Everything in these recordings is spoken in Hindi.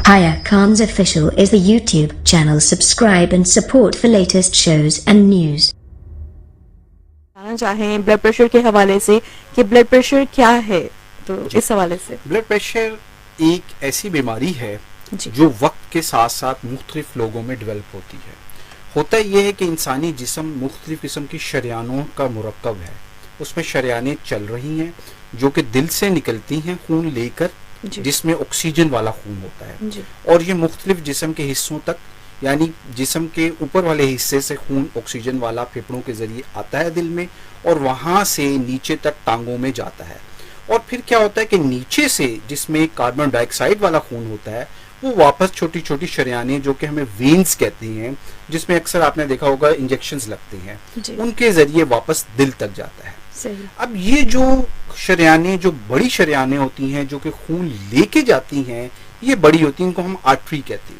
Haya Khan's Official is the YouTube channel. Subscribe and support for latest shows and news. जानना चाहें ब्लड प्रेशर के हवाले से कि ब्लड प्रेशर क्या है, तो इस हवाले से। ब्लड प्रेशर एक ऐसी बीमारी है जी। जो वक्त के साथ साथ मुख्तलिफ लोगों में डेवलप होती है। होता यह है कि इंसानी जिस्म मुख्तलिफ किस्म की शरियानों का मुरक्कब है। उसमें शरियानें चल रही हैं जो कि दिल से निकलती हैं खून लेकर, जिसमें ऑक्सीजन वाला खून होता है जी। और ये मुख्तलिफ जिस्म के हिस्सों तक, यानी जिस्म के ऊपर वाले हिस्से से खून ऑक्सीजन वाला फेफड़ों के जरिए आता है दिल में और वहां से नीचे तक टांगों में जाता है। और फिर क्या होता है कि नीचे से जिसमें कार्बन डाइऑक्साइड वाला खून होता है वो वापस छोटी छोटी शरियानें जो कि हमें वेन्स कहती हैं, जिसमें अक्सर आपने देखा होगा इंजेक्शंस लगते हैं, उनके जरिए वापस दिल तक जाता है। सही। अब ये जो शरियानें, जो बड़ी शरियानें होती हैं जो कि खून लेके जाती हैं, ये बड़ी होती हैं, इनको हम आर्टरी कहते हैं।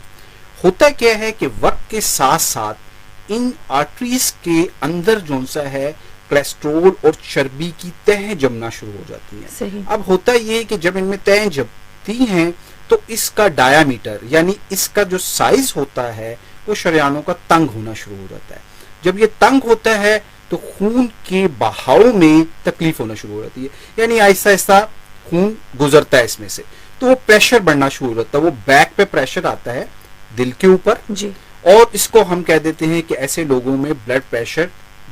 होता क्या है कि वक्त के साथ साथ इन आर्टरीज के अंदर जो सा है कोलेस्ट्रोल और चर्बी की तह जमना शुरू हो जाती है। सही। अब होता ये है कि जब इनमें तह जमती हैं तो इसका डायामीटर यानी इसका जो साइज होता है वो शरियानों का तंग होना शुरू हो जाता है। जब ये तंग होता है तो खून के बहाव में तकलीफ होना शुरू हो जाती है, यानी आहिस्ता आहिस्ता खून गुजरता है इसमें से, तो वो प्रेशर बढ़ना शुरू हो जाता है। वो बैक पे प्रेशर आता है दिल के ऊपर जी। और इसको हम कह देते हैं कि ऐसे लोगों में ब्लड प्रेशर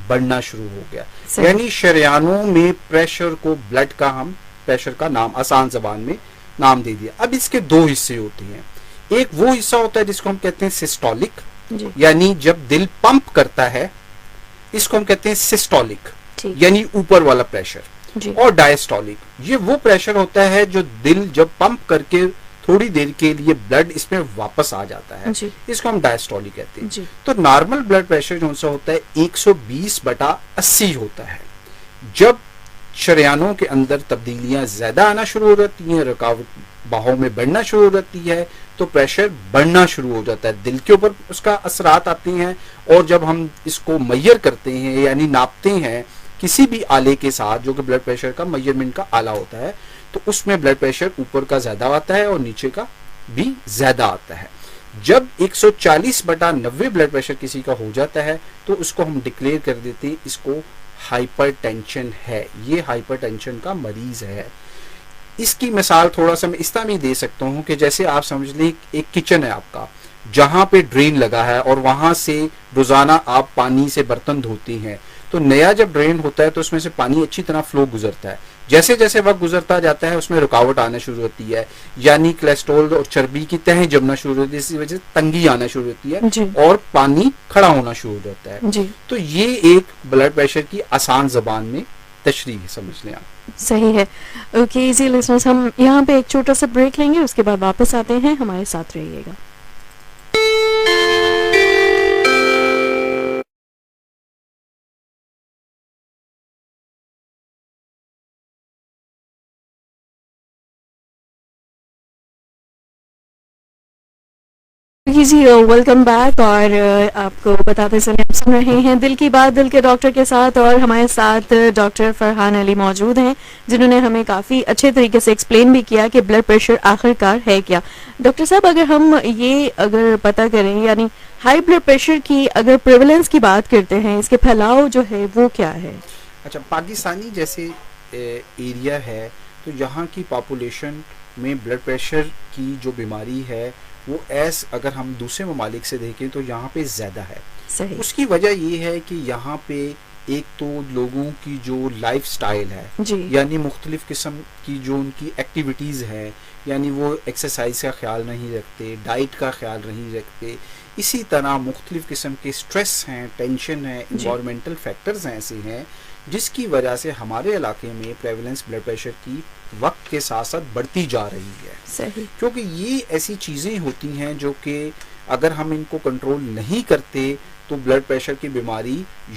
बढ़ना शुरू हो गया। यानी शरियानों में प्रेशर को ब्लड का हम प्रेशर का नाम आसान जबान में नाम दे दिया। अब इसके दो हिस्से होते हैं। एक वो हिस्सा होता है जिसको हम कहते हैं सिस्टोलिक, यानी जब दिल पंप करता है, इसको हम कहते हैं सिस्टोलिक यानी ऊपर वाला प्रेशर, और डायस्टोलिक ये वो प्रेशर होता है जो दिल जब पंप करके थोड़ी देर के लिए ब्लड इसमें वापस आ जाता है, इसको हम डायस्टोलिक कहते हैं। तो नॉर्मल ब्लड प्रेशर जो सा होता है 120/80 होता है। जब शरियानों के अंदर तब्दीलियां ज्यादा आना शुरू हो जाती हैं, रुकावट बहाव में बढ़ना शुरू हो जाती है, तो प्रेशर बढ़ना शुरू हो जाता है, दिल के ऊपर उसका असरात आते हैं। और जब हम इसको मैयर करते हैं यानी नापते हैं किसी भी आले के साथ जो कि ब्लड प्रेशर का मेजरमेंट का आला होता है, तो उसमें ब्लड प्रेशर ऊपर का ज्यादा आता है और नीचे का भी ज्यादा आता है। जब 140/90 ब्लड प्रेशर किसी का हो जाता है तो उसको हम डिक्लेयर कर देते हैं इसको हाइपरटेंशन है, ये हाइपरटेंशन का मरीज है। इसकी मिसाल थोड़ा सा मैं इस तरह में दे सकता हूँ कि जैसे आप समझ लें एक किचन है आपका जहां पे ड्रेन लगा है और वहां से रोजाना आप पानी से बर्तन धोते हैं, तो नया जब ड्रेन होता है तो उसमें से पानी अच्छी तरह फ्लो गुजरता है। जैसे जैसे वक्त गुजरता जाता है उसमें रुकावट आना शुरू होती है, यानी कोलेस्ट्रॉल और चर्बी की तह जमना शुरू होती है, इसी वजह से तंगी आना शुरू होती है और पानी खड़ा होना शुरू हो जाता है। तो ये एक ब्लड प्रेशर की आसान जबान में तशरीह समझ लें आप। सही है। ओके जी लिसनर्स, हम यहाँ पे एक छोटा सा ब्रेक लेंगे, उसके बाद वापस आते हैं, हमारे साथ रहिएगा। जी वेलकम बैक। और आपको बताते चले आप सुन रहे हैं दिल की बात दिल के डॉक्टर के साथ, और हमारे साथ डॉक्टर फरहान अली मौजूद हैं जिन्होंने हमें काफ़ी अच्छे तरीके से एक्सप्लेन भी किया कि ब्लड प्रेशर आखिरकार है क्या। डॉक्टर साहब, अगर हम ये अगर पता करें यानी हाई ब्लड प्रेशर की अगर प्रेवलेंस की बात करते हैं, इसके फैलाव जो है वो क्या है? अच्छा, पाकिस्तानी जैसे एरिया है तो यहाँ की पॉपुलेशन में ब्लड प्रेशर की जो बीमारी है वो अगर हम दूसरे ममालिक से देखें तो यहाँ पे ज़्यादा है। सही। उसकी वजह ये है कि यहाँ पे एक तो लोगों की जो लाइफ स्टाइल है, यानी मुख्तलिफ किस्म की जो उनकी एक्टिविटीज़ हैं, यानी वो एक्सरसाइज का ख्याल नहीं रखते, डाइट का ख्याल नहीं रखते, इसी तरह मुख्तलिफ किस्म के स्ट्रेस हैं, टेंशन है, इन्वायरमेंटल फैक्टर्स हैं ऐसे हैं जिसकी वजह से हमारे इलाके में प्रेवलेंस ब्लड प्रेशर की वक्त के साथ साथ बढ़ती जा रही है। सही। क्योंकि ये ऐसी चीज़ें होती हैं जो कि अगर हम इनको कंट्रोल नहीं करते तो ब्लड प्रेशर की बीमारी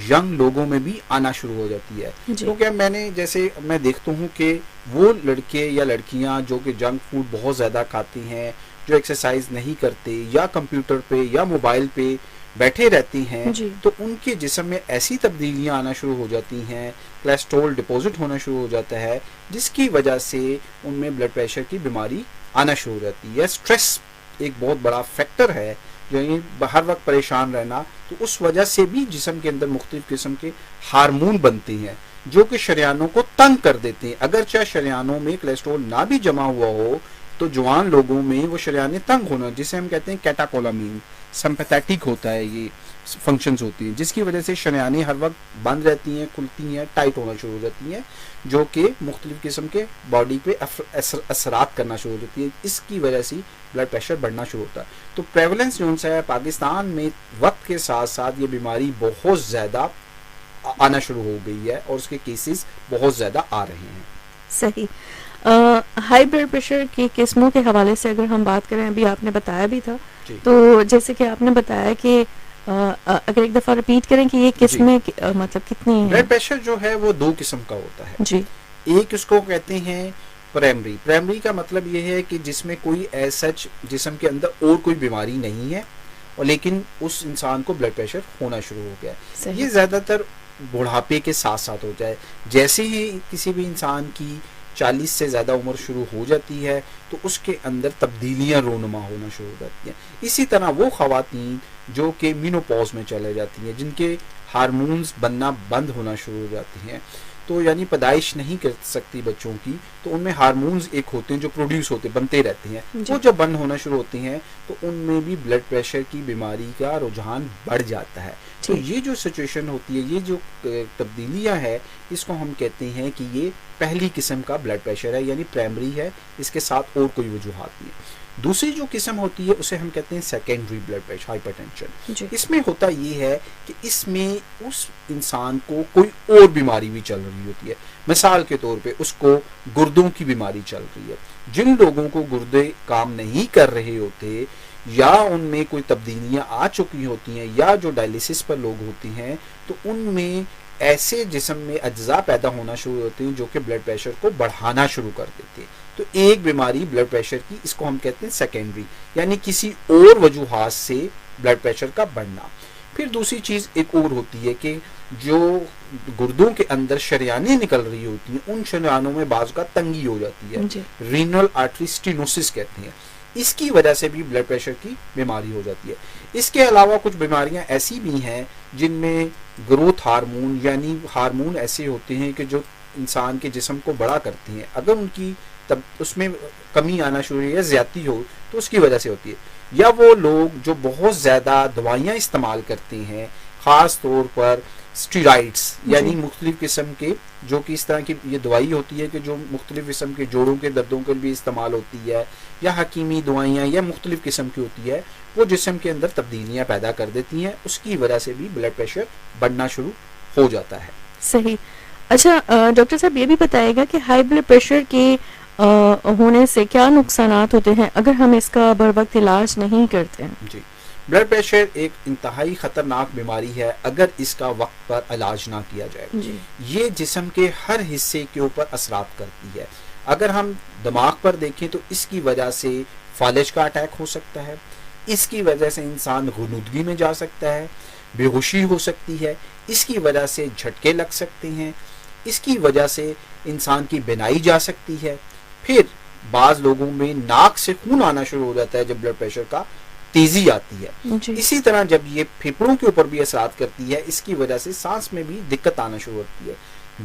यंग लोगों में भी आना शुरू हो जाती है। क्योंकि मैं देखता हूँ कि वो लड़के या लड़कियाँ जो कि जंक फूड बहुत ज़्यादा खाती हैं, जो एक्सरसाइज नहीं करते या कंप्यूटर पे या मोबाइल पे बैठे रहती हैं, तो उनके जिस्म में ऐसी तब्दीलियां आना शुरू हो जाती हैं, कोलेस्ट्रॉल डिपॉजिट होना शुरू हो जाता है, जिसकी वजह से उनमें ब्लड प्रेशर की बीमारी आना शुरू हो जाती है। स्ट्रेस एक बहुत बड़ा फैक्टर है, जो ये हर वक्त परेशान रहना, तो उस वजह से भी जिस्म के अंदर मुख्तलिफ किस्म के हार्मोन बनते हैं जो कि शरियानों को तंग कर देते हैं। अगर चाहे शरियानों में कोलेस्ट्रॉल ना भी जमा हुआ हो तो जवान लोगों में वो शरियाने तंग होना, जिसे हम कहते हैं कैटाकोलामीन, सिंपैथेटिक होता है, ये फंक्शंस होती हैं, जिसकी वजह से शरियाने हर वक्त बंद रहती हैं, खुलती हैं, टाइट होना शुरू हो जाती हैं, जो कि मुख्तलिफ किस्म के बॉडी पे असरात करना शुरू हो जाती है। इसकी वजह से ब्लड प्रेशर बढ़ना शुरू होता है। तो प्रेवलेंस जो है पाकिस्तान में वक्त के साथ साथ ये बीमारी बहुत ज़्यादा आना शुरू हो गई है और उसके केसेस बहुत ज़्यादा आ रहे हैं। सही। हाई ब्लड प्रेशर की किस्मों के हवाले से अगर हम बात करें, अभी आपने बताया भी था, तो जैसे कि आपने बताया कि अगर एक दफा रिपीट करें कि ये किस्में मतलब कितनी हैं? ब्लड प्रेशर जो है वो दो किस्म का होता है जी। एक इसको कहते हैं प्राइमरी। प्राइमरी का मतलब ये है कि जिसमें कोई ऐसा जिस्म के अंदर और कोई बीमारी नहीं है और लेकिन उस इंसान को ब्लड प्रेशर होना शुरू हो गया है। ये ज्यादातर बुढ़ापे के साथ साथ हो जाए। जैसे ही किसी भी इंसान की 40 से ज़्यादा उम्र शुरू हो जाती है तो उसके अंदर तब्दीलियां रोनुमा होना शुरू हो जाती हैं। इसी तरह वो ख़वातीन जो कि मेनोपॉज में चले जाती हैं, जिनके हार्मोन्स बनना बंद होना शुरू हो जाती हैं, तो यानी पैदाइश नहीं कर सकती बच्चों की, तो उनमें हार्मोन्स एक होते हैं जो प्रोड्यूस होते बनते रहते हैं, वो जब बंद होना शुरू होती हैं तो उनमें भी ब्लड प्रेशर की बीमारी का रुझान बढ़ जाता है। तो ये जो सिचुएशन होती है, ये जो तब्दीलियां है, इसको हम कहते हैं कि ये पहली किस्म का ब्लड प्रेशर है, यानी प्राइमरी है, इसके साथ और कोई वजूहात नहीं। दूसरी जो किस्म होती है उसे हम कहते हैं सेकेंडरी ब्लड प्रेशर, हाइपरटेंशन। इसमें होता ये है कि इसमें उस इंसान को कोई और बीमारी भी चल रही होती है। मिसाल के तौर पे उसको गुर्दों की बीमारी चल रही है। जिन लोगों को गुर्दे काम नहीं कर रहे होते या उनमें कोई तब्दीलियां आ चुकी होती हैं या जो डायलिसिस पर लोग होती हैं, तो उनमें ऐसे जिस्म में अज्जा पैदा होना शुरू होते हैं जो कि ब्लड प्रेशर को बढ़ाना शुरू कर देते हैं। तो एक बीमारी ब्लड प्रेशर की, इसको हम कहते हैं सेकेंडरी, यानी किसी और वजूहात से ब्लड प्रेशर का बढ़ना। फिर दूसरी चीज एक और होती है कि जो गुर्दों के अंदर शरियानें निकल रही होती हैं, उन शरियानों में बाज़ का तंगी हो जाती है, रीनल आर्टरी स्टेनोसिस कहते हैं। इसकी वजह से भी ब्लड प्रेशर की बीमारी हो जाती है। इसके अलावा कुछ बीमारियां ऐसी भी हैं जिनमें ग्रोथ हार्मोन, यानी हार्मोन ऐसे होते हैं कि जो इंसान के जिस्म को बड़ा करते हैं, अगर उनकी तब उसमें कमी आना शुरू या ज्यादती हो तो उसकी वजह से होती है। या वो लोग जो बहुत ज़्यादा दवाइयाँ इस्तेमाल करते हैं, ख़ास तौर पर स्टीरॉइड्स, यानी मुख्तलिफ किस्म के, जो कि इस तरह की ये दवाई होती है कि जो मुख्तलिफ किस्म के जोड़ों के दर्दों के लिए इस्तेमाल होती है, या हकीमी दवाइयाँ या मुख्तलिफ किस्म की होती है, वो जिस्म के अंदर तब्दीलियाँ पैदा कर देती हैं। उसकी वजह से भी ब्लड प्रेशर बढ़ना शुरू हो जाता है। सही। अच्छा डॉक्टर साहब, ये भी बताएगा कि हाई ब्लड प्रेशर के होने से क्या नुकसानात होते हैं अगर हम इसका बर वक्त इलाज नहीं करते हैं? जी, ब्लड प्रेशर एक इंतहाई खतरनाक बीमारी है अगर इसका वक्त पर इलाज ना किया जाए। ये जिस्म के हर हिस्से के ऊपर असरात करती है। अगर हम दिमाग पर देखें तो इसकी वजह से फालिज का अटैक हो सकता है, इसकी वजह से इंसान गुनूदगी में जा सकता है, बेहोशी हो सकती है, इसकी वजह से झटके लग सकते हैं, इसकी वजह से इंसान की बिनाई जा सकती है। फिर बाज लोगों में नाक से खून आना शुरू हो जाता है जब ब्लड प्रेशर का तेजी आती है। इसी तरह जब ये फेफड़ों के ऊपर भी असरात करती है, इसकी वजह से सांस में भी दिक्कत आना शुरू होती है।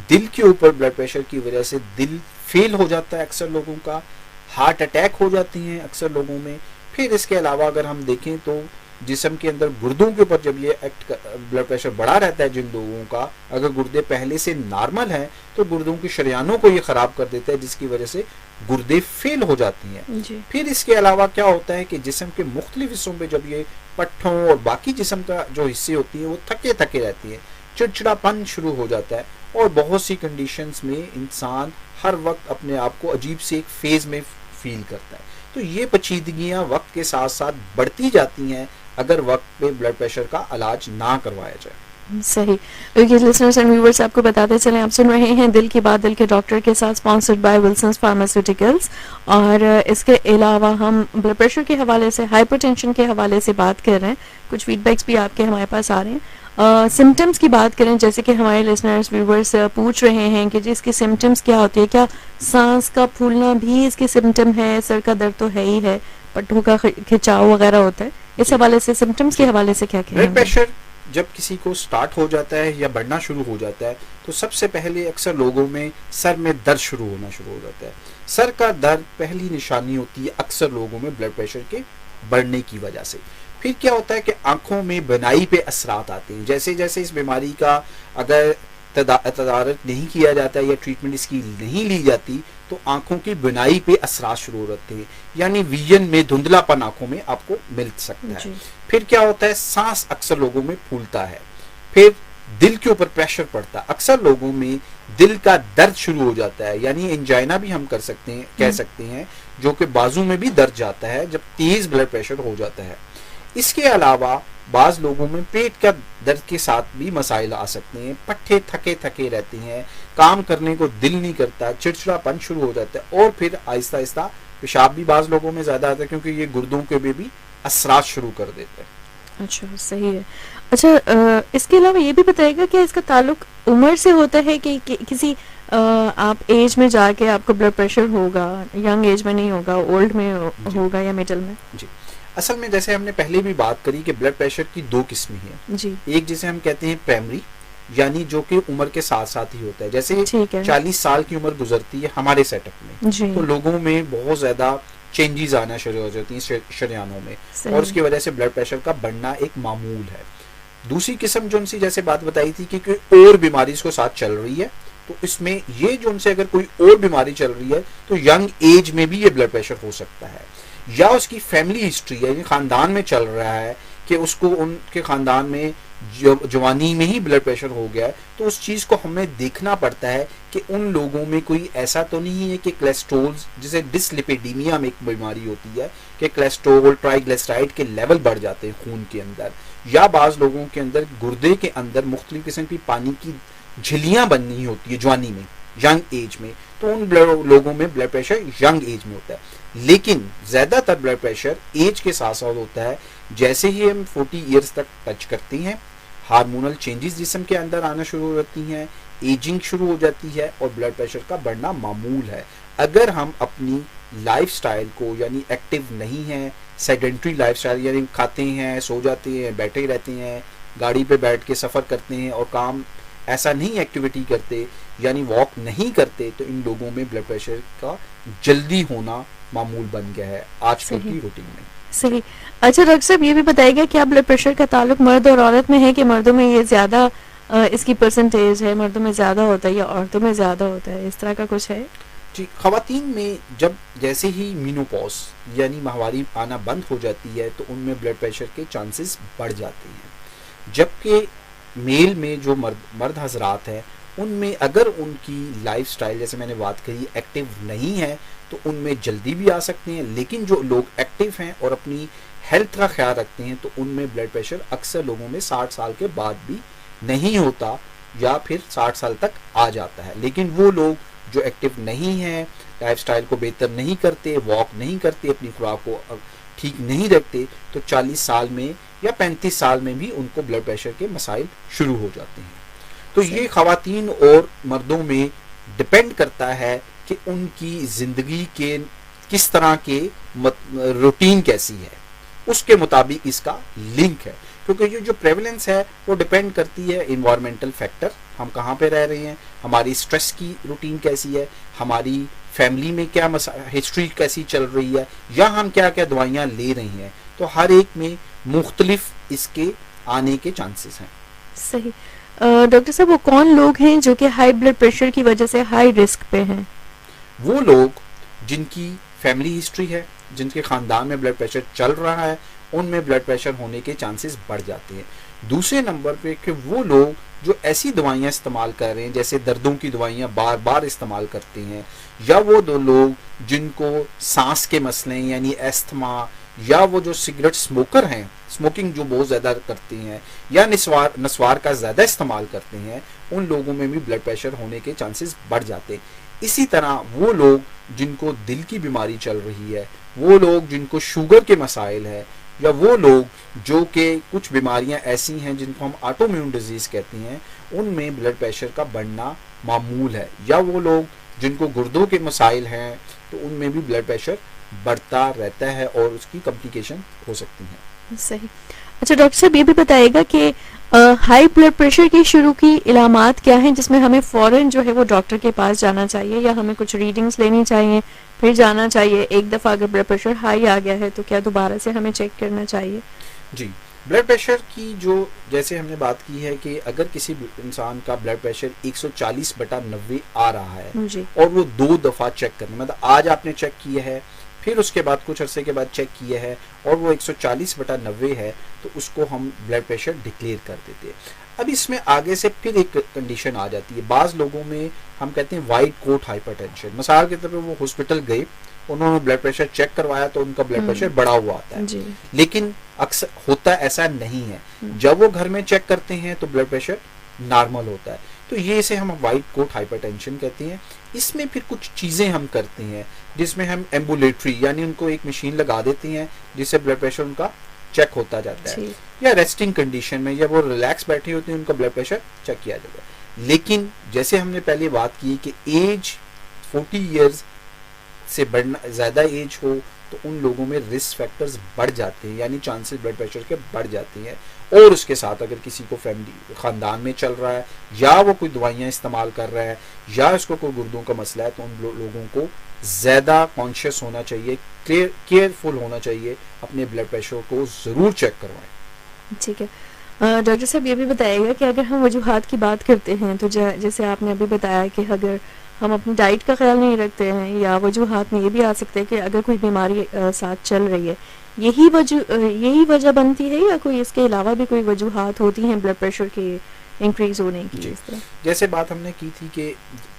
दिल के ऊपर ब्लड प्रेशर की वजह से दिल फेल हो जाता है अक्सर लोगों का, हार्ट अटैक हो जाती हैं अक्सर लोगों में। फिर इसके अलावा अगर हम देखें तो जिस्म के अंदर गुर्दों के ऊपर जब ये ब्लड प्रेशर बढ़ा रहता है, जिन लोगों का अगर गुर्दे पहले से नॉर्मल हैं तो गुर्दों की शरियानों को ये खराब कर देता है, जिसकी वजह से गुर्दे फेल हो जाती हैं। फिर इसके अलावा क्या होता है कि जिस्म के मुख्तलिफ हिस्सों पे जब ये पट्ठों और बाकी जिस्म का जो हिस्से होती है वो थके थके रहती है, चिड़चिड़ापन शुरू हो जाता है और बहुत सी कंडीशंस में इंसान हर वक्त अपने आप को अजीब से एक फेज में फील करता है। तो ये पेचीदगियां वक्त के साथ साथ बढ़ती जाती हैं अगर वक्त पे ब्लड प्रेशर का इलाज ना करवाया जाए। सही। क्योंकि लिसनर्स एंड व्यूअर्स, आपको बताते चलें, आप सुन रहे हैं दिल की बात दिल के डॉक्टर के साथ, स्पॉन्सर्ड बाय विल्सन्स फार्मास्यूटिकल्स। और इसके अलावा हम ब्लड प्रेशर के हवाले से, हाइपरटेंशन के हवाले से बात कर रहे हैं। कुछ फीडबैक्स भी आपके हमारे पास आ रहे हैं। सिम्टम्स की बात करें, जैसे कि हमारे लिसनर्स व्यूअर्स पूछ रहे हैं कि जी इसकी सिम्टम्स क्या होती है, क्या सांस का फूलना भी इसके सिम्टम है? सर का दर्द तो है ही है, पट्टों का खिंचाव वगैरह होता है, इस हवाले से सिम्टम्स के हवाले से क्या ब्लड कहेंगे? प्रेशर जब किसी को स्टार्ट हो जाता है या बढ़ना शुरू हो जाता है तो सबसे पहले अक्सर लोगों में सर में दर्द शुरू हो जाता है। सर का दर्द पहली निशानी होती है अक्सर लोगों में ब्लड प्रेशर के बढ़ने की वजह से। फिर क्या होता है कि आंखों में बनाई पे असरात आते हैं। जैसे जैसे इस बीमारी का अगर तदारक नहीं किया जाता या ट्रीटमेंट इसकी नहीं ली जाती तो आंखों की बनाई पे असरात शुरू हो जाते हैं, यानी विजन में धुंधलापन आंखों में आपको मिल सकता है। फिर क्या होता है, सांस अक्सर लोगों में फूलता है। फिर दिल के ऊपर प्रेशर पड़ता है, अक्सर लोगों में दिल का दर्द शुरू हो जाता है, यानी एंजाइना भी हम कर सकते हैं, कह सकते हैं, जो कि बाजू में भी दर्द जाता है जब तेज ब्लड प्रेशर हो जाता है। इसके अलावा बाज लोगों में पेट का दर्द के साथ भी मसाइल आ सकते हैं। पट्टे थके थके रहते हैं, काम करने को दिल नहीं करता, चिड़चिड़ापन शुरू हो जाता है और फिर आहिस्ता आहिस्ता पेशाब भी बाज लोगों में ज्यादा आता है क्योंकि ये गुर्दों के भी असरात शुरू कर देते हैं। अच्छा, सही है। अच्छा, इसके अलावा ये भी बताइएगा कि इसका ताल्लुक उम्र से होता है कि किसी आप एज में जाके आपको ब्लड प्रेशर होगा, यंग एज में नहीं होगा, ओल्ड में होगा या मिडिल में? जी, असल में जैसे हमने पहले भी बात करी कि ब्लड प्रेशर की दो किस्में हैं जी। एक जिसे हम कहते हैं प्राइमरी, यानी जो कि उम्र के साथ साथ ही होता है। जैसे 40 साल की उम्र गुजरती है हमारे सेटअप में तो लोगों में बहुत ज्यादा चेंजेस आना शुरू हो जाती हैं शरीयानों में और उसकी वजह से ब्लड प्रेशर का बढ़ना एक मामूल है। दूसरी किस्म जो उनसे जैसे बात बताई थी कि कोई और बीमारी इसको साथ चल रही है तो इसमें ये जो उनसे अगर कोई और बीमारी चल रही है तो यंग एज में भी ये ब्लड प्रेशर हो सकता है, या उसकी फैमिली हिस्ट्री है, खानदान में चल रहा है कि उसको उनके खानदान में जवानी में ही ब्लड प्रेशर हो गया है तो उस चीज को हमें देखना पड़ता है कि उन लोगों में कोई ऐसा तो नहीं है कि कोलेस्ट्रॉल, जिसे डिसलिपिडीमिया में एक बीमारी होती है कि कोलेस्ट्रॉल ट्राइग्लिसराइड के लेवल बढ़ जाते हैं खून के अंदर, या बाज लोगों के अंदर गुर्दे के अंदर मुख्तलिफ किस्म की पानी की झिल्लियां बननी होती है जवानी में, यंग एज में, तो उन लोगों में ब्लड प्रेशर यंग एज में होता है। लेकिन ज्यादातर ब्लड प्रेशर एज के साथ साथ होता है। जैसे ही हम 40 इयर्स तक टच करते हैं हार्मोनल चेंजेस जिस्म के अंदर आना शुरू हो जाती हैं, एजिंग शुरू हो जाती है और ब्लड प्रेशर का बढ़ना मामूल है। अगर हम अपनी लाइफस्टाइल को, यानी एक्टिव नहीं है, सेडेंट्री लाइफस्टाइल, यानी खाते हैं, सो जाते हैं, बैठे रहते हैं, गाड़ी पे बैठ के सफ़र करते हैं और काम ऐसा नहीं एक्टिविटी करते, यानी वॉक नहीं करते, तो इन लोगों में ब्लड प्रेशर का जल्दी होना मामूल बन गया है आजकल की रूटीन में। सही। अच्छा डॉक्टर साहब, ये भी बताइएगा क्या ब्लड प्रेशर का ताल्लुक मर्द और औरत में है कि मर्दों में ये ज्यादा इसकी परसेंटेज है, मर्दों में ज्यादा होता है या औरतों में ज्यादा होता है, इस तरह का कुछ है? जी, खवातीन में जब जैसे ही मीनोपॉज यानी माहवारी आना बंद हो जाती है तो उनमें ब्लड प्रेशर के चांसेस बढ़ जाते हैं, जबकि मेल में जो मर्द हजरात हैं उनमें अगर उनकी लाइफस्टाइल जैसे मैंने बात करी एक्टिव नहीं है तो उनमें जल्दी भी आ सकते हैं। लेकिन जो लोग एक्टिव हैं और अपनी हेल्थ का ख्याल रखते हैं तो उनमें ब्लड प्रेशर अक्सर लोगों में 60 साल के बाद भी नहीं होता या फिर 60 साल तक आ जाता है। लेकिन वो लोग जो एक्टिव नहीं हैं, लाइफस्टाइल को बेहतर नहीं करते, वॉक नहीं करते, अपनी खुराक को ठीक नहीं रखते, तो 40 साल में या 35 साल में भी उनको ब्लड प्रेशर के मसाइल शुरू हो जाते हैं। तो ये खवातीन और मर्दों में डिपेंड करता है कि उनकी जिंदगी के किस तरह के रूटीन कैसी है, उसके मुताबिक इसका लिंक है। क्योंकि ये जो प्रेवलेंस है वो डिपेंड करती है इन्वायरमेंटल फैक्टर, हम कहाँ पे रह रहे हैं, हमारी स्ट्रेस की रूटीन कैसी है, हमारी फैमिली में क्या हिस्ट्री कैसी चल रही है, या हम क्या क्या दवाइयाँ ले रहे हैं। तो हर एक में मुख्तलिफ इसके आने के चांसेस हैं। सही। डॉक्टर साहब, वो कौन लोग हैं जो कि हाई ब्लड प्रेशर की वजह से हाई रिस्क पे हैं? वो लोग जिनकी फैमिली हिस्ट्री है, जिनके खानदान में ब्लड प्रेशर चल रहा है, उनमें ब्लड प्रेशर होने के चांसेस बढ़ जाते हैं। दूसरे नंबर पे कि वो लोग जो ऐसी दवाइयाँ इस्तेमाल कर रहे हैं, जैसे दर्दों की दवाइयाँ बार बार इस्तेमाल करते हैं, या वो दो लोग जिनको सांस के मसले यानी एस्थमा, या वो जो सिगरेट स्मोकर हैं, स्मोकिंग जो बहुत ज़्यादा करते हैं, या नस्वार का ज़्यादा इस्तेमाल करते हैं, उन लोगों में भी ब्लड प्रेशर होने के चांसेस बढ़ जाते हैं। इसी तरह वो लोग जिनको दिल की बीमारी चल रही है, वो लोग जिनको शुगर के मसाइल है, या वो लोग जो कि कुछ बीमारियां ऐसी हैं जिनको हम ऑटोइम्यून डिजीज़ कहते हैं, उनमें ब्लड प्रेशर का बढ़ना मामूल है, या वो लोग जिनको गुर्दों के मसाइल हैं तो उनमें भी ब्लड प्रेशर बढ़ता रहता है और उसकी कॉम्प्लिकेशन हो सकती हैं। सही। अच्छा डॉक्टर साहब, ये भी बताइएगा कि हाई ब्लड प्रेशर की शुरू की इलामात क्या हैं जिसमें हमें फौरन जो है वो डॉक्टर के पास जाना चाहिए, या हमें कुछ रीडिंग्स लेनी चाहिए फिर जाना चाहिए? एक दफ़ा अगर ब्लड प्रेशर हाई आ गया है तो क्या दोबारा से हमें चेक करना चाहिए? जी, ब्लड प्रेशर की जो जैसे हमने बात की है कि अगर किसी इंसान का ब्लड प्रेशर 140/90 आ रहा है जी। और वो 2 दफ़ा चेक करना, मतलब आज आपने चेक किया है, फिर उसके बाद कुछ अरसे के बाद चेक किया है और वो 140/90 है, तो उसको हम ब्लड प्रेशर डिक्लेयर कर देते हैं। अब इसमें आगे से फिर एक कंडीशन आ जाती है। बाज़ लोगों में हम कहते हैं वाइट कोट हाइपरटेंशन, मिसाल के तौर पर वो हॉस्पिटल गए, उन्होंने ब्लड प्रेशर चेक करवाया तो उनका ब्लड प्रेशर बढ़ा हुआ आता है, जी। लेकिन अक्सर होता ऐसा नहीं है। जब वो घर में चेक करते हैं तो ब्लड प्रेशर नॉर्मल होता है, तो ये इसे हम वाइट कोट हाइपरटेंशन कहते हैं। इसमें फिर कुछ चीज़ें हम करते हैं जिसमें हम एम्बुलेटरी यानी उनको एक मशीन लगा देते हैं जिससे ब्लड प्रेशर उनका चेक होता जाता है, या रेस्टिंग कंडीशन में या वो रिलैक्स बैठे होते हैं उनका ब्लड प्रेशर चेक किया जाता है। लेकिन जैसे हमने पहले बात की कि एज 40 ईयर्स से बढ़ना, ज़्यादा एज हो तो उन लोगों में रिस्क फैक्टर्स बढ़ जाते हैं, यानी चांसेस ब्लड प्रेशर के बढ़ जाते हैं। और उसके साथ अगर किसी को फैमिली ख़ानदान में चल रहा है या वो कोई दवाइयाँ इस्तेमाल कर रहा है या उसको कोई गुर्दों का मसला है, तो उन लोगों को ज़्यादा कॉन्शियस होना चाहिए, केयरफुल होना चाहिए, अपने ब्लड प्रेशर को ज़रूर चेक करवाएं। ठीक है। डॉक्टर साहब, ये भी बताइएगा कि अगर हम वजूहात की बात करते हैं तो जैसे आपने अभी बताया कि अगर हम अपनी डाइट का ख्याल नहीं रखते हैं, या वजूहात में ये भी आ सकते हैं कि अगर कोई बीमारी साथ चल रही है, यही वजह बनती है, या कोई इसके अलावा भी कोई वजूहात होती हैं ब्लड प्रेशर के इंक्रीज होने की? इस तरह जैसे बात हमने की थी कि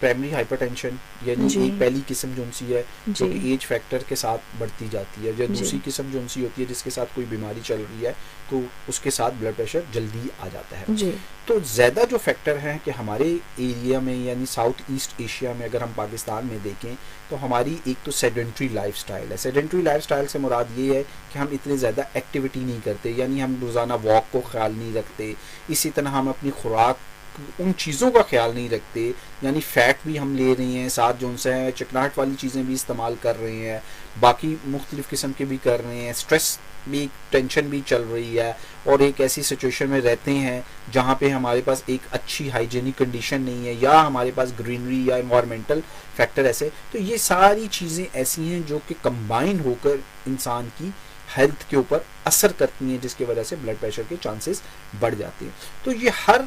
प्राइमरी हाइपरटेंशन यानी एक पहली किस्म जो सी है जो कि एज फैक्टर के साथ बढ़ती जाती है, या दूसरी किस्म जो सी होती है जिसके साथ कोई बीमारी चल रही है तो उसके साथ ब्लड प्रेशर जल्दी आ जाता है जी। तो ज़्यादा जो फैक्टर हैं कि हमारे एरिया में यानी साउथ ईस्ट एशिया में अगर हम पाकिस्तान में देखें तो हमारी एक तो सेडेंट्री लाइफस्टाइल है। सेडेंट्री लाइफस्टाइल से मुराद ये है कि हम इतनी ज़्यादा एक्टिविटी नहीं करते, यानी हम रोज़ाना वॉक को ख्याल नहीं रखते, इसी तरह हम अपनी खुराक उन चीज़ों का ख्याल नहीं रखते, यानी फ़ैट भी हम ले रहे हैं, साथ जो उनसे है चिकनाहट वाली चीज़ें भी इस्तेमाल कर रहे हैं, बाकी मुख्तलिफ़ किस्म के भी कर रहे हैं, स्ट्रेस भी, टेंशन भी चल रही है, और एक ऐसी सिचुएशन में रहते हैं जहाँ पे हमारे पास एक अच्छी हाइजीनिक कंडीशन नहीं है, या हमारे पास ग्रीनरी या इन्वायरमेंटल फैक्टर ऐसे, तो ये सारी चीज़ें ऐसी हैं जो कि कंबाइन होकर इंसान की हेल्थ के ऊपर असर करती हैं, जिसकी वजह से ब्लड प्रेशर के चांसेस बढ़ जाते हैं। तो ये हर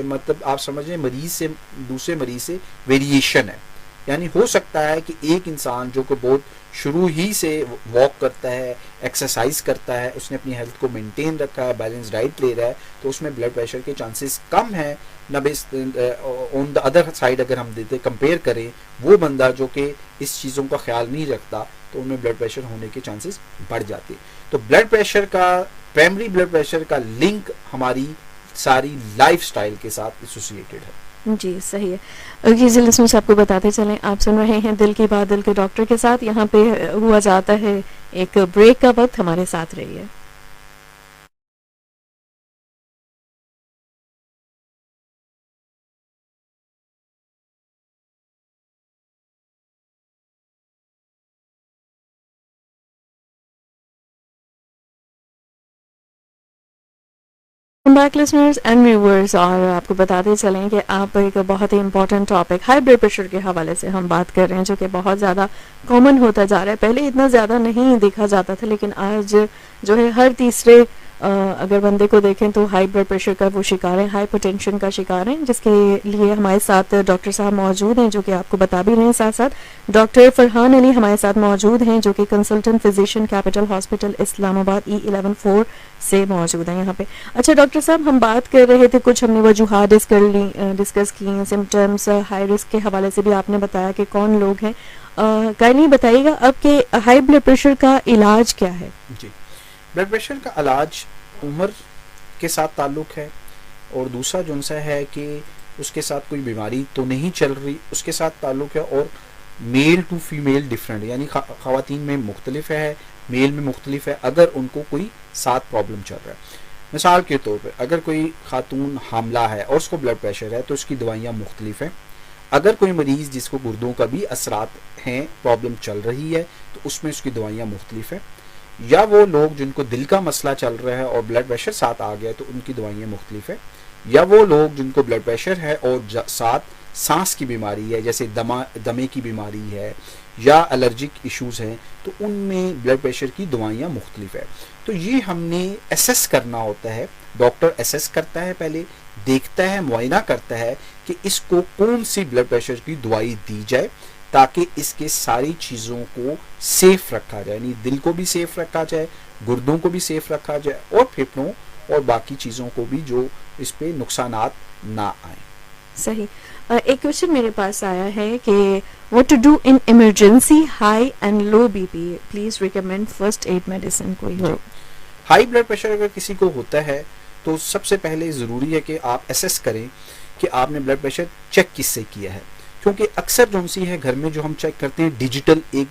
मतलब आप समझें मरीज से दूसरे मरीज से वेरिएशन है, यानी हो सकता है कि एक इंसान जो कि बहुत शुरू ही से वॉक करता है, एक्सरसाइज करता है, उसने अपनी हेल्थ को मेंटेन रखा है, बैलेंस डाइट ले रहा है, तो उसमें ब्लड प्रेशर के चांसेस कम हैं। ऑन द अदर साइड अगर हम देते कंपेयर करें वो बंदा जो कि इस चीज़ों का ख्याल नहीं रखता, तो उनमें ब्लड प्रेशर होने के चांसेस बढ़ जाते। तो ब्लड प्रेशर का, प्राइमरी ब्लड प्रेशर का लिंक हमारी सारी लाइफस्टाइल के साथ एसोसिएटेड है। जी सही है। जी लिसनर्स, आपको बताते चलें, आप सुन रहे हैं दिल की बात दिल के डॉक्टर के साथ। यहाँ पे हुआ जाता है एक ब्रेक का वक्त, हमारे साथ रहिए। बैक लिसनर्स एंड व्यूअर्स, और आपको बताते चलें कि आप एक बहुत ही important topic high blood pressure के हवाले से हम बात कर रहे हैं, जो कि बहुत ज़्यादा कॉमन होता जा रहा है। पहले इतना ज़्यादा नहीं देखा जाता था, लेकिन आज जो है हर तीसरे अगर बंदे को देखें तो हाई ब्लड प्रेशर का वो शिकार है, हाइपरटेंशन का शिकार है, जिसके लिए हमारे साथ डॉक्टर साहब मौजूद हैं, जो कि आपको बता भी रहे हैं। साथ साथ डॉक्टर फरहान अली हमारे साथ मौजूद हैं, जो कि consultant physician capital hospital Islamabad E114 से मौजूद हैं यहाँ पे। अच्छा डॉक्टर साहब, हम बात कर रहे थे, कुछ हमने वजूहात डिस्कस की, सिम्टम्स, हाई रिस्क के हवाले से भी आपने बताया कि कौन लोग हैं। काइंडली बताइएगा अब के हाई ब्लड प्रेशर का इलाज क्या है? जी, ब्लड प्रेशर का इलाज उम्र के साथ ताल्लुक है, और दूसरा जो सा है कि उसके साथ कोई बीमारी तो नहीं चल रही, उसके साथ ताल्लुक है, और मेल टू फीमेल डिफरेंट, यानी ख़वातीन में मुख्तलिफ है, मेल में मुख्तलिफ है, अगर उनको कोई साथ प्रॉब्लम चल रहा है। मिसाल के तौर पर अगर कोई खातून हामला है और उसको ब्लड प्रेशर है तो उसकी दवाइयाँ मुख्तलिफ हैं। अगर कोई मरीज जिसको गुर्दों का भी असरात हैं, प्रॉब्लम चल रही है, तो उसमें उसकी दवाइयाँ मुख्तलिफ है। या वो लोग जिनको दिल का मसला चल रहा है और ब्लड प्रेशर साथ आ गया तो उनकी दवाइयाँ मुख्तलिफ है। या वो लोग जिनको ब्लड प्रेशर है और साथ सांस की बीमारी है, जैसे दमे की बीमारी है या एलर्जिक इश्यूज हैं, तो उनमें ब्लड प्रेशर की दवाइयाँ मुख्तलिफ है। तो ये हमने एसेस करना होता है, डॉक्टर एसेस करता है, पहले देखता है, मुआयना करता है कि इसको कौन सी ब्लड प्रेशर की दवाई दी जाए ताकि इसके सारी चीज़ों को सेफ रखा जाए, यानी दिल को भी सेफ रखा जाए, गुर्दों को भी सेफ रखा जाए और फेफड़ों और बाकी चीज़ों को भी जो इस पे नुकसानात ना आए। सही। एक क्वेश्चन मेरे पास आया है कि what to do in emergency high and low BP, please recommend first aid medicine कोई हो। हाई ब्लड प्रेशर अगर किसी को होता है तो सबसे पहले ज़रूरी है कि आप एसेस करें कि आपने ब्लड प्रेशर चेक किससे किया है, क्योंकि अक्सर जो सी है घर में जो हम चेक करते हैं डिजिटल एक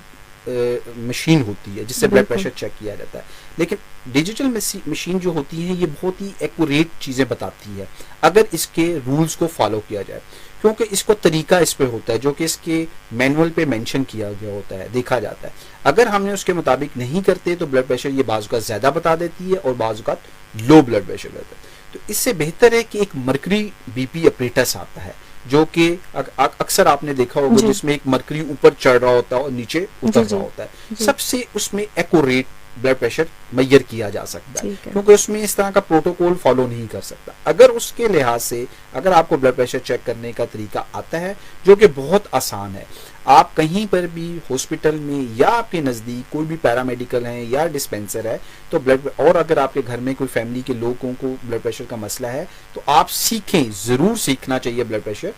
मशीन होती है जिससे ब्लड प्रेशर चेक किया जाता है, लेकिन डिजिटल मशीन जो होती है ये बहुत ही एक्यूरेट चीज़ें बताती है अगर इसके रूल्स को फॉलो किया जाए, क्योंकि इसको तरीका इस पे होता है जो कि इसके मैनुअल पे मेंशन किया गया होता है, देखा जाता है। अगर हमने उसके मुताबिक नहीं करते तो ब्लड प्रेशर ये बाज़ औक़ात ज़्यादा बता देती है और बाज़ औक़ात लो ब्लड प्रेशर रहता है। तो इससे बेहतर है कि एक मरकरी बीपी अपरेटस आता है जो कि अक्सर आपने देखा होगा जिसमें एक मरकरी ऊपर चढ़ रहा होता है और नीचे उतर रहा होता है, सबसे उसमें एक्यूरेट ब्लड प्रेशर मेजर किया जा सकता है, क्योंकि उसमें इस तरह का प्रोटोकॉल फॉलो नहीं कर सकता। अगर उसके लिहाज से अगर आपको ब्लड प्रेशर चेक करने का तरीका आता है जो कि बहुत आसान है, आप कहीं पर भी हॉस्पिटल में या आपके नज़दीक कोई भी पैरामेडिकल है या डिस्पेंसर है तो ब्लड, और अगर आपके घर में कोई फैमिली के लोगों को ब्लड प्रेशर का मसला है तो आप सीखें, ज़रूर सीखना चाहिए ब्लड प्रेशर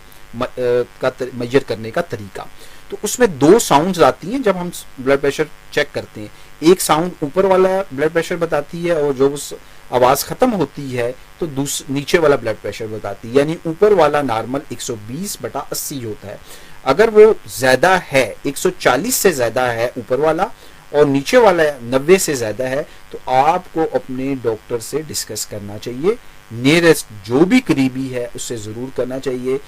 का मेजर करने का तरीका। तो उसमें दो साउंड्स आती हैं जब हम ब्लड प्रेशर चेक करते हैं, एक साउंड ऊपर वाला ब्लड प्रेशर बताती है और जो उस आवाज़ ख़त्म होती है तो नीचे वाला ब्लड प्रेशर बताती है, यानी ऊपर वाला नॉर्मल 120/80 होता है। अगर वो ज़्यादा है, 140 से ज़्यादा है ऊपर वाला और नीचे वाला 90 से ज़्यादा है, तो आपको अपने डॉक्टर से डिस्कस करना चाहिए, नियरेस्ट जो भी करीबी है उससे ज़रूर करना चाहिए।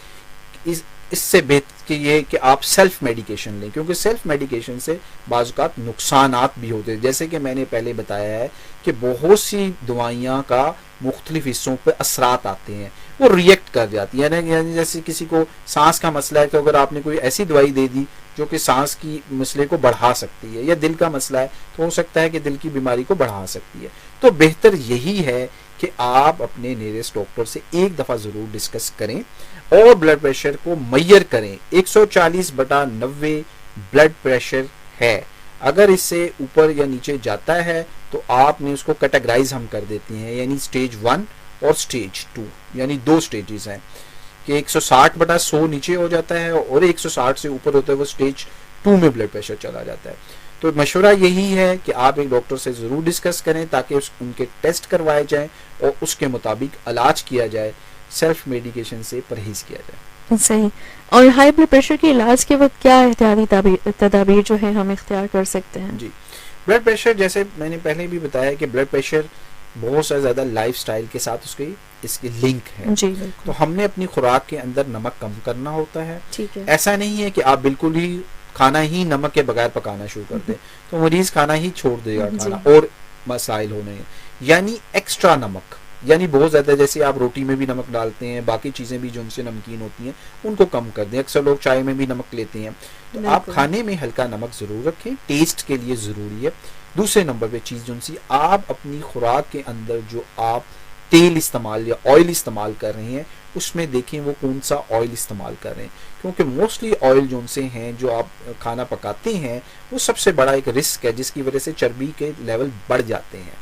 इससे बेहतर ये कि आप सेल्फ मेडिकेशन लें, क्योंकि सेल्फ मेडिकेशन से बाज़ औक़ात नुकसानात भी होते हैं, जैसे कि मैंने पहले बताया है कि बहुत सी दवाइयाँ का मुख्तलिफ हिस्सों पर असरात आते हैं, वो रिएक्ट कर जाती है। यानी जैसे किसी को सांस का मसला है तो अगर आपने कोई ऐसी दवाई दे दी जो कि सांस की मसले को बढ़ा सकती है, या दिल का मसला है तो हो सकता है कि दिल की बीमारी को बढ़ा सकती है, तो बेहतर यही है कि आप अपने नियरेस्ट डॉक्टर से एक दफ़ा ज़रूर डिस्कस करें और ब्लड प्रेशर को मेजर करें। 140/90 ब्लड प्रेशर है, अगर इससे ऊपर या नीचे जाता है तो आपने उसको कैटेगराइज हम कर देते हैं, यानी स्टेज 1 और स्टेज 2, यानी दो स्टेजेस हैं कि 160/100 नीचे हो जाता है और 160 से ऊपर होता है वो स्टेज 2 में ब्लड प्रेशर चला जाता है। तो मशवरा यही है कि आप एक डॉक्टर से ज़रूर डिस्कस करें ताकि उनके टेस्ट करवाए जाएं और उसके मुताबिक इलाज किया जाए, सेल्फ मेडिकेशन से परहेज किया जाए। सही। और हाई ब्लड प्रेशर के इलाज के वक्त क्या एहतियाती तदाबीर जो है हम इख्तियार कर सकते हैं? जी, ब्लड प्रेशर जैसे मैंने पहले भी बताया कि ब्लड प्रेशर बहुत सा ज़्यादा लाइफस्टाइल के साथ इसकी लिंक है। जी, तो हमने अपनी खुराक के अंदर नमक कम करना होता है। ठीक है। ऐसा नहीं है कि आप बिल्कुल ही खाना ही नमक के बगैर पकाना शुरू कर दें तो मरीज खाना ही छोड़ देगा खाना और मसाइल होने हैं, यानी एक्स्ट्रा नमक, यानी बहुत ज़्यादा, जैसे आप रोटी में भी नमक डालते हैं, बाकी चीज़ें भी जो उनसे नमकीन होती हैं उनको कम कर दें। अक्सर लोग चाय में भी नमक लेते हैं, तो आप खाने में हल्का नमक ज़रूर रखें, टेस्ट के लिए ज़रूरी है। दूसरे नंबर पे चीज़ जो सी आप अपनी खुराक के अंदर जो आप तेल इस्तेमाल या ऑयल इस्तेमाल कर रहे हैं उसमें देखें वो कौन सा ऑयल इस्तेमाल कर रहे हैं, क्योंकि मोस्टली ऑयल जो से हैं जो आप खाना पकाते हैं वो सबसे बड़ा एक रिस्क है जिसकी वजह से चर्बी के लेवल बढ़ जाते हैं।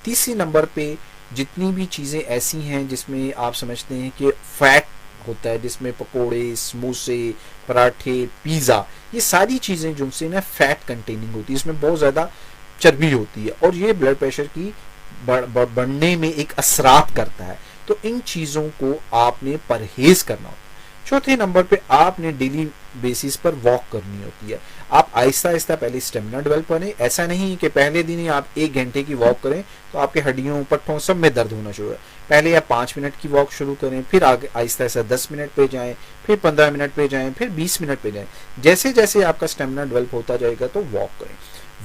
तीसरी नंबर पे जितनी भी चीज़ें ऐसी हैं जिसमें आप समझते हैं कि फैट होता है, जिसमें पकोड़े, समोसे, पराठे, पिज़्ज़ा, ये सारी चीज़ें जो से ना फैट कंटेनिंग होती है, इसमें बहुत ज़्यादा चर्बी होती है और ये ब्लड प्रेशर की बढ़ने में एक असरात करता है, तो इन चीज़ों को आपने परहेज करना होता है। चौथे नंबर पे आपने डेली बेसिस पर वॉक करनी होती है। आप आहिस्ता आहिस्ता पहले स्टेमिना डेवलप करें। ऐसा नहीं कि पहले दिन ही आप 1 घंटे की वॉक करें तो आपके हड्डियों पट्टों सब में दर्द होना शुरू है। पहले आप 5 मिनट की वॉक शुरू करें, फिर आगे आहिस्ता आहिस्ता 10 मिनट पे जाएं, फिर 15 मिनट पे जाएं, फिर 20 मिनट पे जाएं। जैसे जैसे आपका स्टेमिना डेवलप होता जाएगा तो वॉक करें।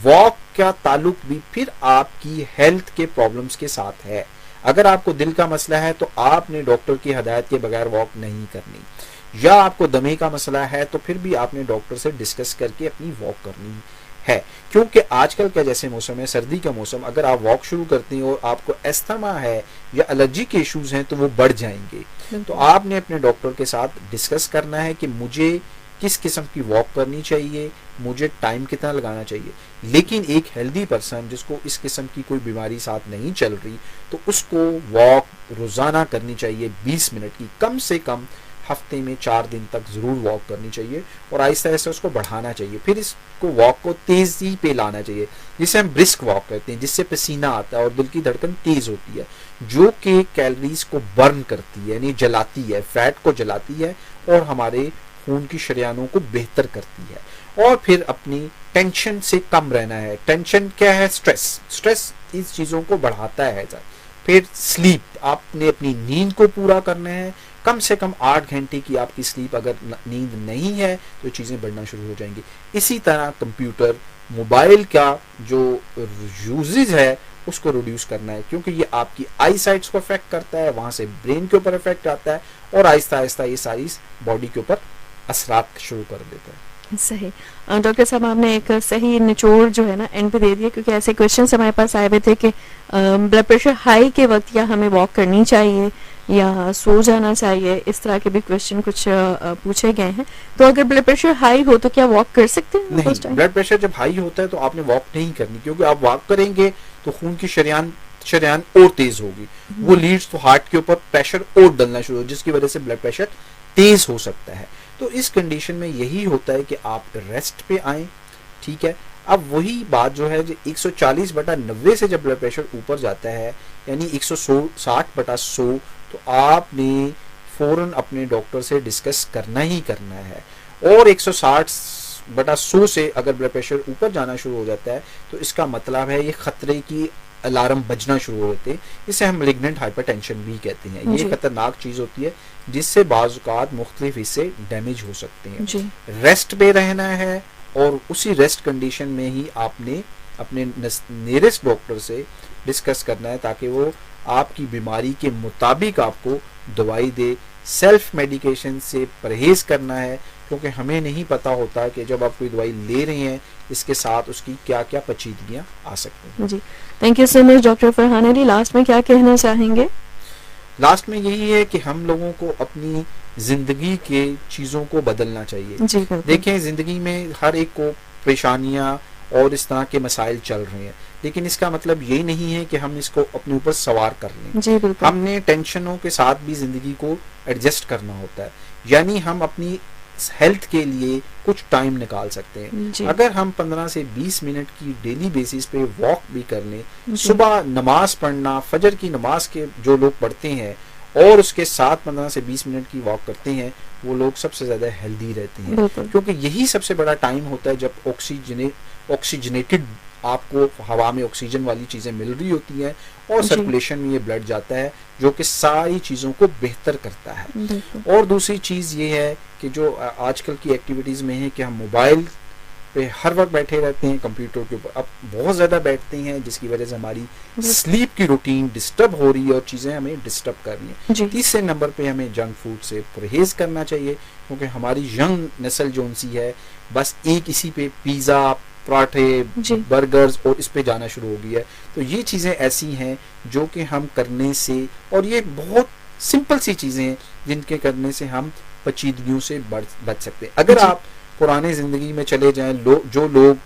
वॉक का ताल्लुक भी फिर आपकी हेल्थ के प्रॉब्लम्स के साथ है। अगर आपको दिल का मसला है तो आपने डॉक्टर की हदायत के बगैर वॉक नहीं करनी, या आपको दमे का मसला है तो फिर भी आपने डॉक्टर से डिस्कस करके अपनी वॉक करनी है। क्योंकि आजकल का जैसे मौसम है, सर्दी का मौसम, अगर आप वॉक शुरू करते हैं और आपको एस्थमा है या एलर्जी के इश्यूज हैं तो वो बढ़ जाएंगे। तो आपने अपने डॉक्टर के साथ डिस्कस करना है कि मुझे किस किस्म की वॉक करनी चाहिए, मुझे टाइम कितना लगाना चाहिए। लेकिन एक हेल्दी पर्सन जिसको इस किस्म की कोई बीमारी साथ नहीं चल रही तो उसको वॉक रोजाना करनी चाहिए 20 मिनट की, कम से कम हफ्ते में 4 दिन तक जरूर वॉक करनी चाहिए और आहिस्ता आहिस्ता उसको बढ़ाना चाहिए। फिर इसको वॉक को तेजी पे लाना चाहिए, जिसे हम ब्रिस्क वॉक कहते हैं, जिससे पसीना आता है और दिल की धड़कन तेज होती है, जो कि कैलोरीज को बर्न करती है, यानी जलाती है, फैट को जलाती है और हमारे खून की शरियानों को बेहतर करती है। और फिर अपनी टेंशन से कम रहना है। टेंशन क्या है? स्ट्रेस इस चीजों को बढ़ाता है। फिर स्लीप, आपने अपनी नींद को पूरा करना है। कम से कम 8 घंटे की आपकी स्लीप अगर नींद नहीं है तो चीजें बढ़ना शुरू हो जाएंगी। इसी तरह कंप्यूटर, मोबाइल का जो यूजेज है उसको रिड्यूस करना है, क्योंकि ये आपकी आई साइट्स को अफेक्ट करता है, वहां से ब्रेन के ऊपर इफेक्ट आता है और आहिस्ता आहिस्ता ये सारी बॉडी के ऊपर असरात शुरू कर देता है। सही। डॉक्टर साहब, आपने एक सही निचोड़ जो है ना एंड पे दे दिया, क्योंकि ऐसे क्वेश्चंस हमारे पास आए हुए थे कि ब्लड प्रेशर हाई के वक्त या हमें वॉक करनी चाहिए या सो जाना चाहिए, इस तरह के भी क्वेश्चन कुछ पूछे गए हैं। तो अगर ब्लड प्रेशर हाई हो तो क्या वॉक कर सकते हैं? नहीं, ब्लड प्रेशर जब हाई होता है तो आपने वॉक नहीं करनी, क्योंकि आप वॉक करेंगे तो खून की शरियान और तेज होगी, वो लीड्स तो हार्ट के ऊपर प्रेशर और डलना शुरू हो, जिसकी वजह से ब्लड प्रेशर तेज हो सकता है। तो इस कंडीशन में यही होता है कि आप रेस्ट पे आए, ठीक है। अब वही बात जो है, 140/90 से जब ब्लड प्रेशर ऊपर जाता है, यानी 160/100, तो आपने फौरन अपने डॉक्टर से डिस्कस करना ही करना है। और 160/100 से अगर ब्लड प्रेशर ऊपर जाना शुरू हो जाता है तो इसका मतलब है ये खतरे की अलार्म बजना शुरू होते हैं। इसे हम मैलिग्नेंट हाइपरटेंशन भी कहते हैं। ये खतरनाक चीज होती है जिससे बाज़ औक़ात मुख्तलिफ हिस्से डैमेज हो सकते हैं। रेस्ट पे रहना है और उसी रेस्ट कंडीशन में ही आपने अपने नियरेस्ट डॉक्टर से डिस्कस करना है, ताकि वो आपकी बीमारी के मुताबिक आपको दवाई दे। सेल्फ मेडिकेशन से परहेज करना है, क्योंकि हमें नहीं पता होता कि जब आप कोई दवाई ले रहे हैं इसके साथ उसकी क्या क्या पेचीदगियां आ सकती हैं। जी, thank you so much doctor Farhan Ali. Last में क्या कहना चाहेंगे? लास्ट में यही है कि हम लोगों को अपनी जिंदगी के चीजों को बदलना चाहिए। देखें, जिंदगी में हर एक को परेशानियां और इस तरह के मसाइल चल रहे हैं, लेकिन इसका मतलब यही नहीं है कि हम इसको अपने ऊपर सवार कर लें। जी बिल्कुल। हमने टेंशनों के साथ भी जिंदगी को एडजस्ट करना होता है, यानी हम अपनी हेल्थ के लिए कुछ टाइम निकाल सकते हैं। अगर हम 15 से 20 मिनट की डेली बेसिस पे वॉक भी कर लें, सुबह नमाज पढ़ना, फजर की नमाज के जो लोग पढ़ते हैं और उसके साथ 15 से 20 मिनट की वॉक करते हैं, वो लोग सबसे ज्यादा हेल्दी रहते हैं, क्योंकि यही सबसे बड़ा टाइम होता है जब ऑक्सीजनेटेड आपको हवा में ऑक्सीजन वाली चीजें मिल रही होती हैं और सर्कुलेशन में ये ब्लड जाता है, जो कि सारी चीजों को बेहतर करता है। और दूसरी चीज ये है कि जो आजकल की एक्टिविटीज में है कि हम मोबाइल पे हर वक्त बैठे रहते हैं, कंप्यूटर के ऊपर अब बहुत ज्यादा बैठते हैं, जिसकी वजह से हमारी स्लीप की रूटीन डिस्टर्ब हो रही है और चीजें हमें डिस्टर्ब कर रही हैं। तीसरे नंबर पे हमें जंक फूड से परहेज करना चाहिए, क्योंकि हमारी यंग नस्ल जो सी है बस एक इसी पे पिज्जा, पराठे, बर्गर्स और इस पे जाना शुरू हो गई है। तो ये चीजें ऐसी हैं जो कि हम करने से, और ये बहुत सिंपल सी चीजें हैं जिनके करने से हम पेचीदगियों से बच सकते हैं। अगर आप पुराने जिंदगी में चले जाएं, जो लोग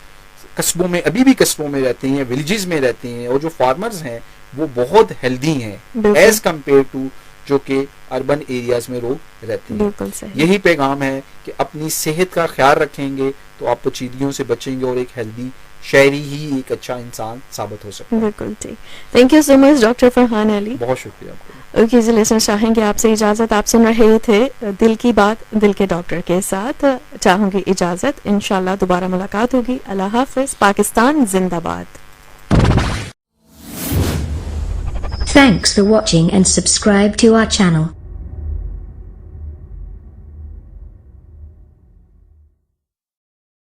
कस्बों में अभी भी कस्बों में रहते हैं, विलेजेस में रहते हैं, और जो फार्मर्स हैं वो बहुत हेल्दी हैं एज कम्पेयर टू जो कि अर्बन एरियाज में लोग रहते हैं। बिल्कुल सही। यही पैगाम है कि अपनी सेहत का ख्याल रखेंगे तो आप पचीदगियों से बचेंगे और एक हेल्दी शहरी ही एक अच्छा इंसान साबित हो सकता है। बिल्कुल ठीक। Thank you so much doctor Farhan Ali. बहुत शुक्रिया आपको। ओके जी लिसनर्स, चाहेंगे आपसे इजाजत। आप सुन रहे थे दिल की बात दिल के डॉक्टर के साथ। चाहूंगी इजाजत, इंशाल्लाह दोबारा मुलाकात होगी। अल्लाह हाफिज। पाकिस्तान जिंदाबाद। Thanks for watching and subscribe to our channel.